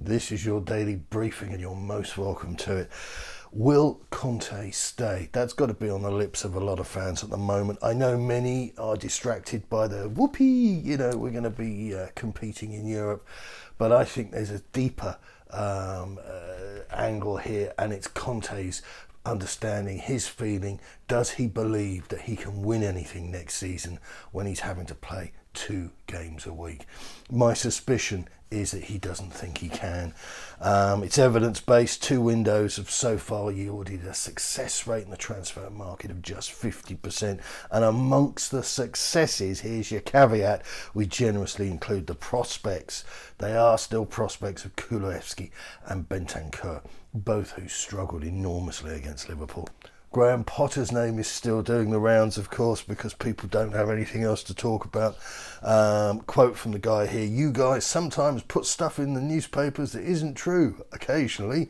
This is your daily briefing and you're most welcome to it. Will Conte stay? That's got to be on the lips of a lot of fans at the moment. I know many are distracted by the whoopee, we're going to be competing in Europe. But I think there's a deeper angle here, and it's Conte's understanding, his feeling. Does he believe that he can win anything next season when he's having to play 2 games a week? My suspicion is that he doesn't think he can. It's evidence-based. 2 windows have so far yielded a success rate in the transfer market of just 50%. And amongst the successes, here's your caveat, we generously include the prospects. They are still prospects of Kulewski and Bentancur, both who struggled enormously against Liverpool. Graham Potter's name is still doing the rounds, of course, because people don't have anything else to talk about. Quote from the guy here: "You guys sometimes put stuff in the newspapers that isn't true, occasionally.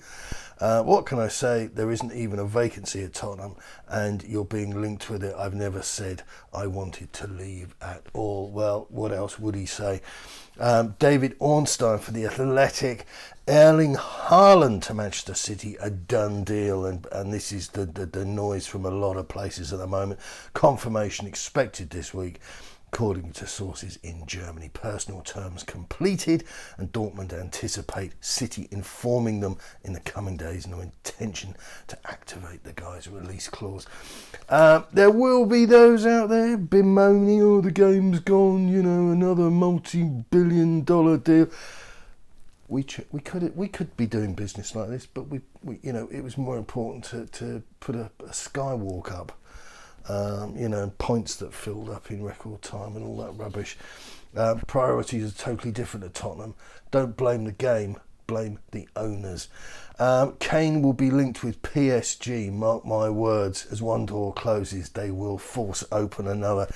What can I say? There isn't even a vacancy at Tottenham, and you're being linked with it. I've never said I wanted to leave at all." Well, what else would he say? David Ornstein for The Athletic: Erling Haaland to Manchester City, a done deal, and this is the noise from a lot of places at the moment. Confirmation expected this week, according to sources in Germany. Personal terms completed, and Dortmund anticipate City informing them in the coming days. No intention to activate the guy's release clause. There will be those out there bemoaning, "Oh, the game's gone, another multi-billion-dollar deal." We could be doing business like this, but we it was more important to put a skywalk up. Points that filled up in record time and all that rubbish. Priorities are totally different at Tottenham. Don't blame the game, blame the owners. Kane will be linked with PSG, mark my words. As one door closes, they will force open another.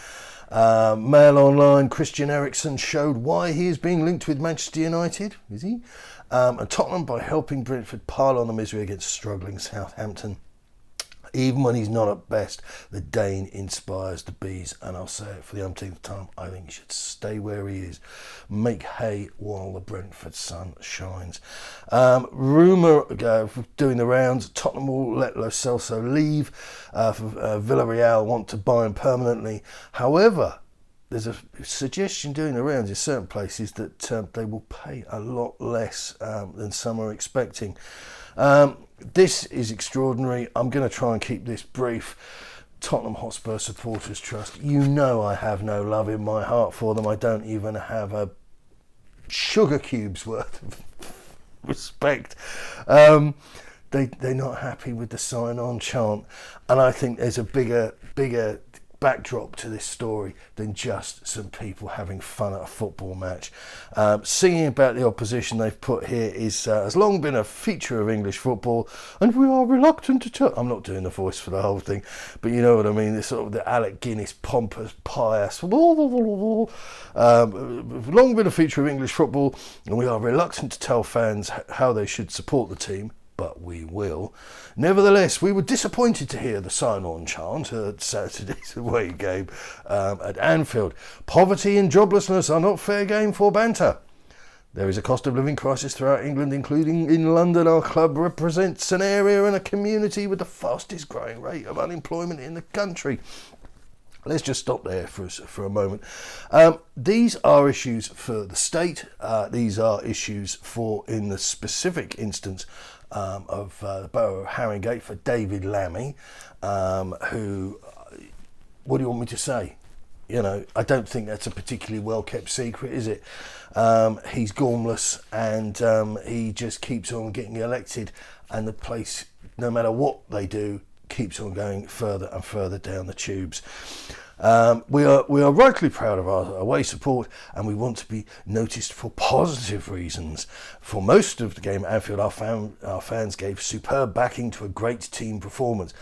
Mail Online: Christian Eriksen showed why he is being linked with Manchester United. Is he? And Tottenham by helping Brentford pile on the misery against struggling Southampton. Even when he's not at best, the Dane inspires the bees, and I'll say it for the umpteenth time, I think he should stay where he is. Make hay while the Brentford sun shines. Rumour doing the rounds: Tottenham will let Lo Celso leave. Villarreal want to buy him permanently. However, there's a suggestion doing the rounds in certain places that they will pay a lot less than some are expecting. This is extraordinary. I'm going to try and keep this brief. Tottenham Hotspur Supporters Trust. I have no love in my heart for them. I don't even have a sugar cube's worth of respect. They're not happy with the sign-on chant, and I think there's a bigger backdrop to this story than just some people having fun at a football match. Singing about the opposition they've put here has long been a feature of English football, and we are reluctant to tell. I'm not doing the voice for the whole thing, but you know what I mean. This sort of the Alec Guinness pompous, pious. Long been a feature of English football, and we are reluctant to tell fans how they should support the team, but we will. Nevertheless, we were disappointed to hear the sign-on chant at Saturday's away game at Anfield. Poverty and joblessness are not fair game for banter. There is a cost of living crisis throughout England, including in London. Our club represents an area and a community with the fastest growing rate of unemployment in the country. Let's just stop there for a moment. These are issues for the state. These are issues in the specific instance of the borough of Haringey for David Lammy, who, what do you want me to say? I don't think that's a particularly well-kept secret, is it? He's gormless, and he just keeps on getting elected, and the place, no matter what they do, keeps on going further and further down the tubes. We are rightly proud of our away support, and we want to be noticed for positive reasons. For most of the game at Anfield, our fans gave superb backing to a great team performance.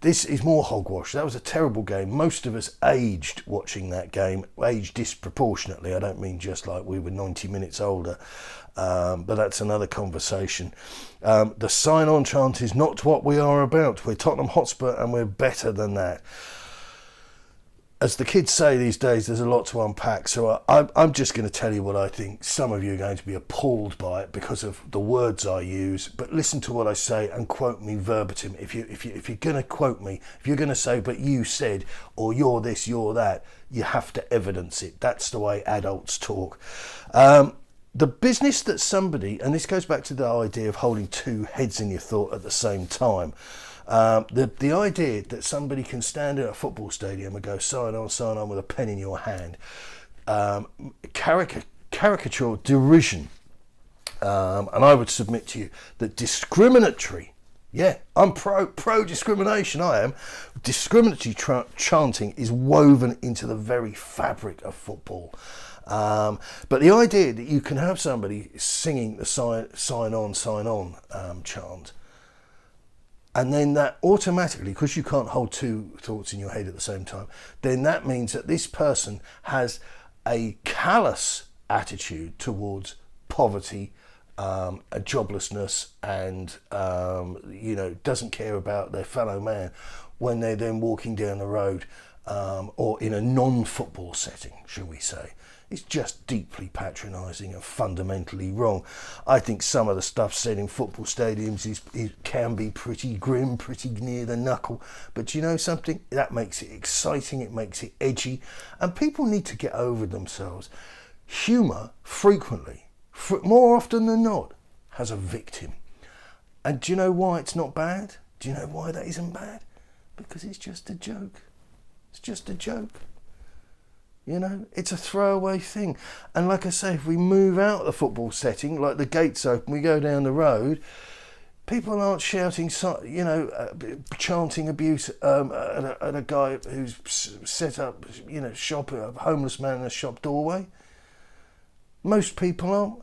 This is more hogwash. That was a terrible game. Most of us aged watching that game, aged disproportionately. I don't mean just like we were 90 minutes older, but that's another conversation. The sign-on chant is not what we are about. We're Tottenham Hotspur, and we're better than that. as the kids say these days, there's a lot to unpack. So I'm just going to tell you what I think. Some of you are going to be appalled by it because of the words I use. But listen to what I say and quote me verbatim. If you're going to quote me, if you're going to say, but you said, or you're this, you're that, you have to evidence it. That's the way adults talk. The business that somebody, and this goes back to the idea of holding two heads in your thought at the same time. The idea that somebody can stand in a football stadium and go sign on with a pen in your hand, caricature, derision, and I would submit to you that discriminatory, I'm pro discrimination, I am, discriminatory chanting is woven into the very fabric of football. But the idea that you can have somebody singing the sign on chant, and then that automatically, because you can't hold two thoughts in your head at the same time, then that means that this person has a callous attitude towards poverty, joblessness, and doesn't care about their fellow man when they're then walking down the road, or in a non-football setting, shall we say. It's just deeply patronising and fundamentally wrong. I think some of the stuff said in football stadiums can be pretty grim, pretty near the knuckle. But do you know something? That makes it exciting, it makes it edgy, and people need to get over themselves. Humour, frequently, more often than not, has a victim. And do you know why it's not bad? Do you know why that isn't bad? Because it's just a joke. It's just a joke. You know, it's a throwaway thing. And like I say, if we move out of the football setting, like the gates open, we go down the road, people aren't shouting, chanting abuse at a guy who's set up, shop, a homeless man in a shop doorway. Most people aren't.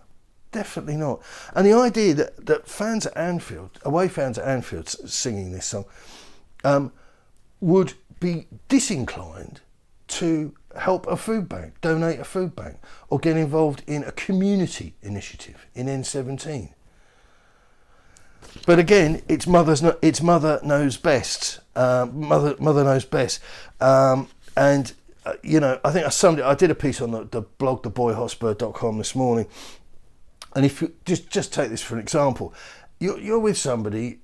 Definitely not. And the idea that fans at Anfield, away fans at Anfield singing this song, would be disinclined to help a food bank, donate a food bank, or get involved in a community initiative in N17. But again, it's mother knows best. Mother knows best. I think I did a piece on the blog, theboyhotspur.com this morning. And if you just take this for an example, you're with somebody,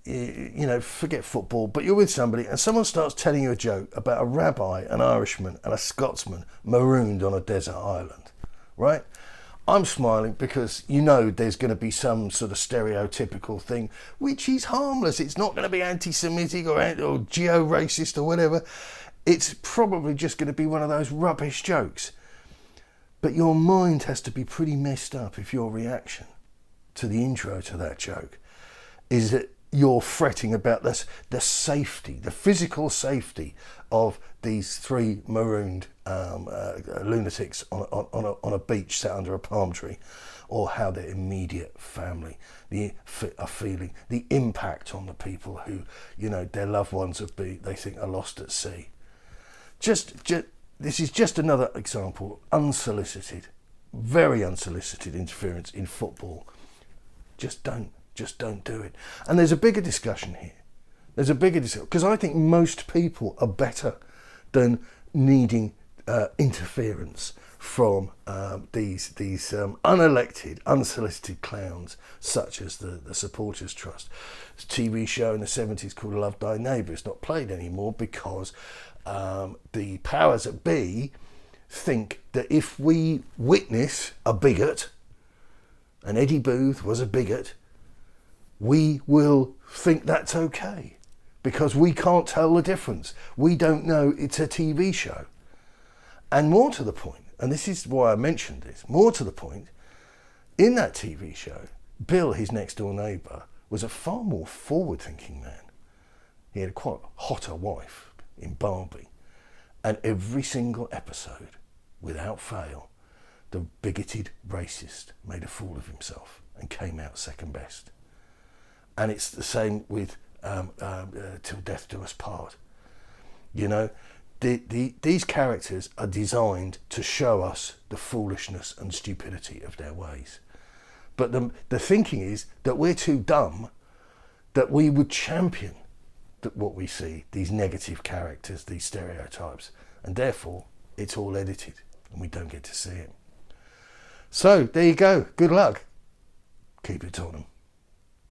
forget football, but you're with somebody and someone starts telling you a joke about a rabbi, an Irishman and a Scotsman marooned on a desert island, right? I'm smiling because there's going to be some sort of stereotypical thing, which is harmless. It's not going to be anti-Semitic or geo-racist or whatever. It's probably just going to be one of those rubbish jokes. But your mind has to be pretty messed up if your reaction to the intro to that joke is that you're fretting about the safety, the physical safety of these three marooned lunatics on a beach sat under a palm tree, or how their immediate family are feeling, the impact on the people who, their loved ones they think are lost at sea. This is just another example, unsolicited, very unsolicited interference in football. Just don't do it. And there's a bigger discussion here. Because I think most people are better than needing interference from these unelected, unsolicited clowns, such as the Supporters Trust. It's a TV show in the 70s called Love Thy Neighbour. It's not played anymore because the powers that be think that if we witness a bigot, and Eddie Booth was a bigot, we will think that's okay because we can't tell the difference. We don't know it's a TV show. And more to the point, and this is why I mentioned this, more to the point, in that TV show, Bill, his next door neighbour, was a far more forward-thinking man. He had a quite hotter wife in Barbie. And every single episode, without fail, the bigoted racist made a fool of himself and came out second best. And it's the same with Till Death Do Us Part. These characters are designed to show us the foolishness and stupidity of their ways. But the thinking is that we're too dumb that we would champion what we see, these negative characters, these stereotypes, and therefore it's all edited and we don't get to see it. So there you go. Good luck. Keep it Tottenham.